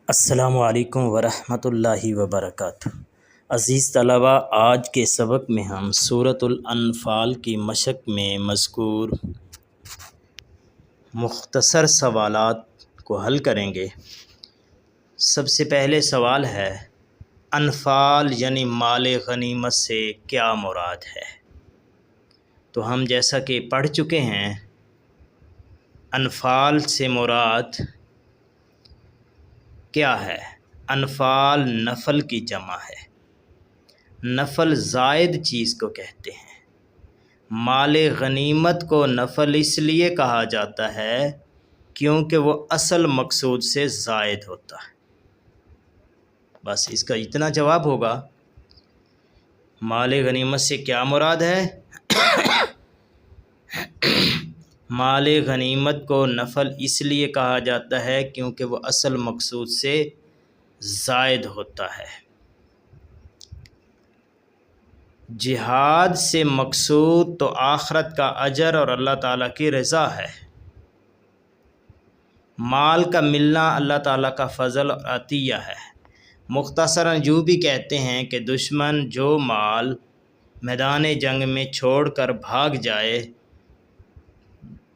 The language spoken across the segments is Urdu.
السلام علیکم ورحمۃ اللہ وبرکاتہ۔ عزیز طلباء، آج کے سبق میں ہم سورۃ الانفال کی مشق میں مذکور مختصر سوالات کو حل کریں گے۔ سب سے پہلے سوال ہے، انفال یعنی مال غنیمت سے کیا مراد ہے؟ تو ہم جیسا کہ پڑھ چکے ہیں، انفال سے مراد کیا ہے؟ انفال نفل کی جمع ہے۔ نفل زائد چیز کو کہتے ہیں۔ مال غنیمت کو نفل اس لیے کہا جاتا ہے کیونکہ وہ اصل مقصود سے زائد ہوتا ہے۔ بس اس کا اتنا جواب ہوگا۔ مال غنیمت سے کیا مراد ہے؟ مال غنیمت کو نفل اس لیے کہا جاتا ہے کیونکہ وہ اصل مقصود سے زائد ہوتا ہے۔ جہاد سے مقصود تو آخرت کا اجر اور اللہ تعالیٰ کی رضا ہے۔ مال کا ملنا اللہ تعالیٰ کا فضل اور عطیہ ہے۔ مختصراً یوں بھی کہتے ہیں کہ دشمن جو مال میدان جنگ میں چھوڑ کر بھاگ جائے،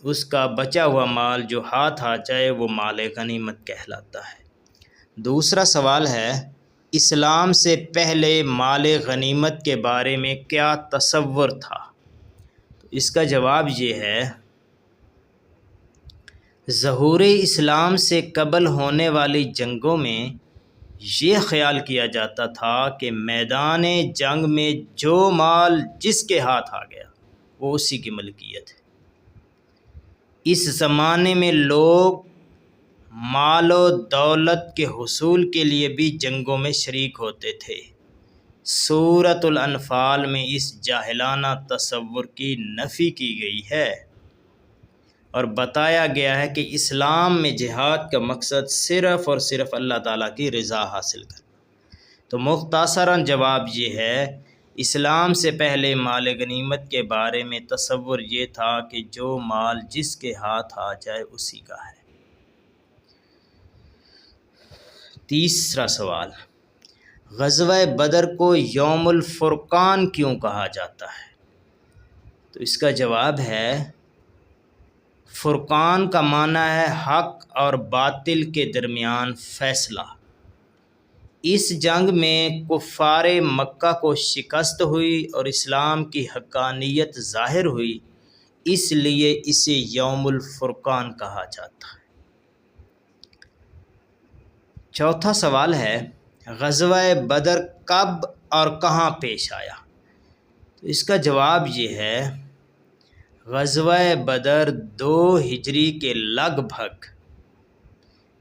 اس کا بچا ہوا مال جو ہاتھ آ جائے وہ مال غنیمت کہلاتا ہے۔ دوسرا سوال ہے، اسلام سے پہلے مال غنیمت کے بارے میں کیا تصور تھا؟ تو اس کا جواب یہ ہے، ظہور اسلام سے قبل ہونے والی جنگوں میں یہ خیال کیا جاتا تھا کہ میدان جنگ میں جو مال جس کے ہاتھ آ گیا وہ اسی کی ملکیت ہے۔ اس زمانے میں لوگ مال و دولت کے حصول کے لیے بھی جنگوں میں شریک ہوتے تھے۔ سورۃ الانفال میں اس جاہلانہ تصور کی نفی کی گئی ہے اور بتایا گیا ہے کہ اسلام میں جہاد کا مقصد صرف اور صرف اللہ تعالیٰ کی رضا حاصل کرنا۔ تو مختصراً جواب یہ ہے، اسلام سے پہلے مال غنیمت کے بارے میں تصور یہ تھا کہ جو مال جس کے ہاتھ آ جائے اسی کا ہے۔ تیسرا سوال، غزوہ بدر کو یوم الفرقان کیوں کہا جاتا ہے؟ تو اس کا جواب ہے، فرقان کا معنی ہے حق اور باطل کے درمیان فیصلہ۔ اس جنگ میں کفار مکہ کو شکست ہوئی اور اسلام کی حقانیت ظاہر ہوئی، اس لیے اسے یوم الفرقان کہا جاتا ہے۔ چوتھا سوال ہے، غزوہ بدر کب اور کہاں پیش آیا؟ تو اس کا جواب یہ ہے، غزوہ بدر 2 ہجری کے لگ بھگ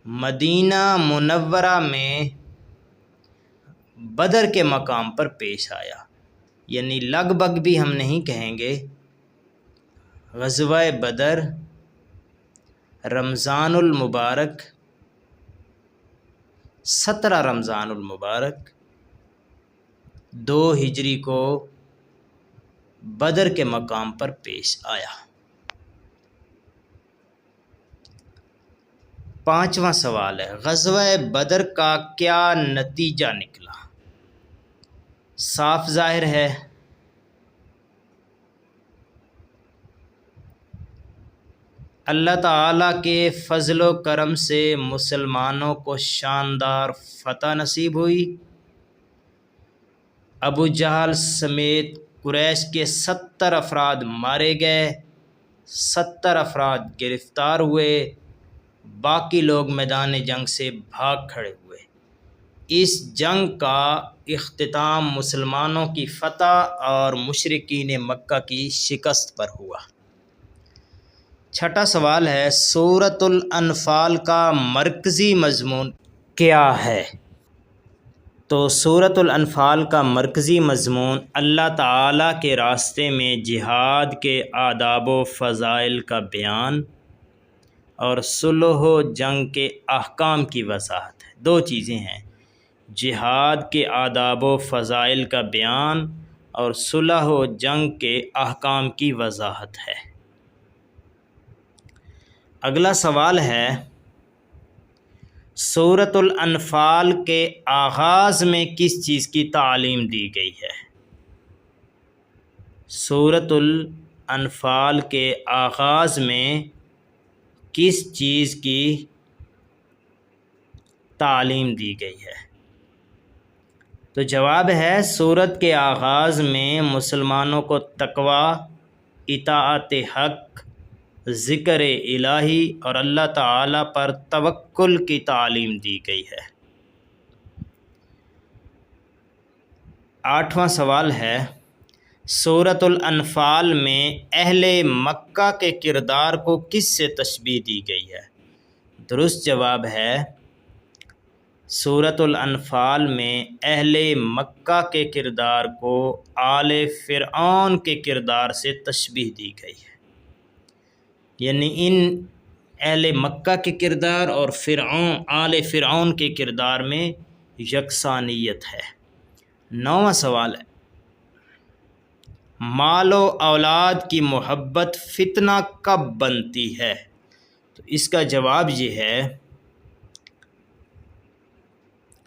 مدینہ منورہ میں بدر کے مقام پر پیش آیا، یعنی لگ بھگ بھی ہم نہیں کہیں گے۔ غزوہ بدر رمضان المبارک 17 رمضان المبارک 2 ہجری کو بدر کے مقام پر پیش آیا۔ پانچواں سوال ہے، غزوہ بدر کا کیا نتیجہ نکلا؟ صاف ظاہر ہے، اللہ تعالیٰ کے فضل و کرم سے مسلمانوں کو شاندار فتح نصیب ہوئی۔ ابو جہل سمیت قریش کے 70 افراد مارے گئے، 70 افراد گرفتار ہوئے، باقی لوگ میدان جنگ سے بھاگ کھڑے ہوئے۔ اس جنگ کا اختتام مسلمانوں کی فتح اور مشرکین مکہ کی شکست پر ہوا۔ چھٹا سوال ہے، سورۃ الانفال کا مرکزی مضمون کیا ہے؟ تو سورۃ الانفال کا مرکزی مضمون اللہ تعالیٰ کے راستے میں جہاد کے آداب و فضائل کا بیان اور صلح و جنگ کے احکام کی وضاحت ہے۔ 2 چیزیں ہیں، جہاد کے آداب و فضائل کا بیان اور صلح و جنگ کے احکام کی وضاحت ہے۔ اگلا سوال ہے، سورۃ الانفال کے آغاز میں کس چیز کی تعلیم دی گئی ہے؟ سورۃ الانفال کے آغاز میں کس چیز کی تعلیم دی گئی ہے؟ تو جواب ہے سورت کے آغاز میں مسلمانوں کو تقوی، اطاعت حق، ذکر الہی اور اللہ تعالی پر توکل کی تعلیم دی گئی ہے۔ 8واں سوال ہے، سورۃ الانفال میں اہل مکہ کے کردار کو کس سے تشبیہ دی گئی ہے؟ درست جواب ہے سورۃ الانفال میں اہل مکہ کے کردار کو آل فرعون کے کردار سے تشبیہ دی گئی ہے، یعنی ان اہل مکہ کے کردار اور آل فرعون کے کردار میں یکسانیت ہے۔ 9واں سوال ہے، مال و اولاد کی محبت فتنہ کب بنتی ہے؟ تو اس کا جواب یہ ہے،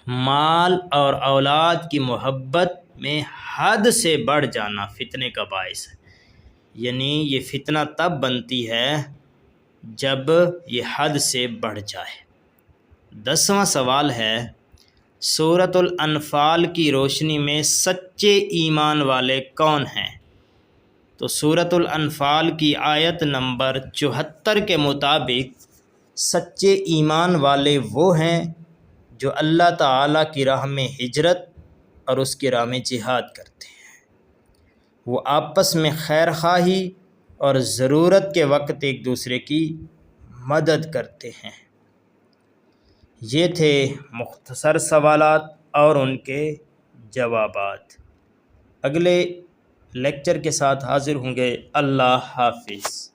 مال اور اولاد کی محبت میں حد سے بڑھ جانا فتنے کا باعث ہے، یعنی یہ فتنہ تب بنتی ہے جب یہ حد سے بڑھ جائے۔ 10واں سوال ہے، سورۃ الانفال کی روشنی میں سچے ایمان والے کون ہیں؟ تو سورۃ الانفال کی آیت نمبر 74 کے مطابق سچے ایمان والے وہ ہیں جو اللہ تعالیٰ کی راہ میں ہجرت اور اس کی راہ میں جہاد کرتے ہیں، وہ آپس میں خیر خواہی اور ضرورت کے وقت ایک دوسرے کی مدد کرتے ہیں۔ یہ تھے مختصر سوالات اور ان کے جوابات۔ اگلے لیکچر کے ساتھ حاضر ہوں گے۔ اللہ حافظ۔